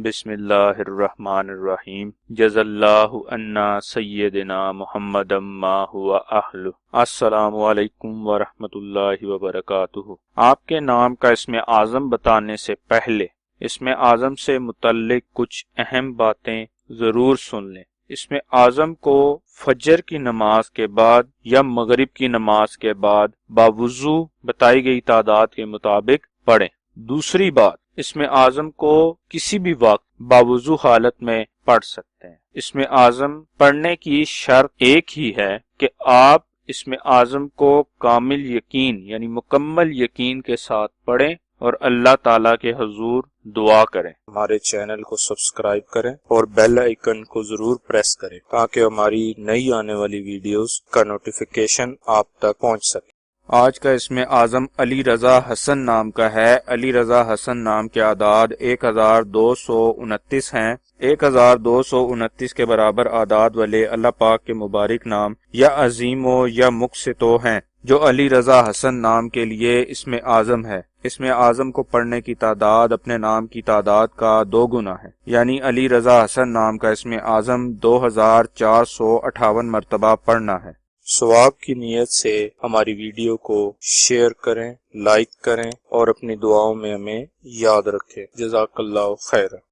बिस्मिल्लाहिर्रहमानिर्रहीम जज़ल्लाहु अन्ना सय्यदना मुहम्मदम मा हुवा अहलु। अस्सलामु अलैकुम व रहमतुल्लाहि व बरकातुहू। आपके नाम का इसमें आज़म बताने से पहले इसमें आज़म से मुतल्लिक कुछ अहम बातें ज़रूर सुन लें। इसमें आज़म को फजर की नमाज के बाद या मगरिब की नमाज के बाद बावुज़ू बताई गई तादाद के मुताबिक पढ़ें। दूसरी बात, इसमें आज़म को किसी भी वक्त बावुज़ू हालत में पढ़ सकते हैं। इसमें आज़म पढ़ने की शर्त एक ही है कि आप इसमें आज़म को कामिल यकीन यानी मुकम्मल यकीन के साथ पढ़ें और अल्लाह ताला के हुजूर दुआ करें। हमारे चैनल को सब्सक्राइब करें और बेल आइकन को जरूर प्रेस करें ताकि हमारी नई आने वाली वीडियोस का नोटिफिकेशन आप तक पहुंच सके। आज का इसमें आज़म अली रजा हसन नाम का है। अली रजा हसन नाम के आदाद 1229 हैं। 1229 के बराबर आदाद वाले अल्लाह पाक के मुबारक नाम या अजीमो या मुक्सितो हैं जो अली रजा हसन नाम के लिए इसमें आज़म है। इसमें आज़म को पढ़ने की तादाद अपने नाम की तादाद का 2 गुना है, यानी अली रजा हसन नाम का इसमें आज़म 2458 मरतबा पढ़ना है। सवाब की नीयत से हमारी वीडियो को शेयर करें, लाइक करें और अपनी दुआओं में हमें याद रखें। जज़ाकल्लाहु खैर।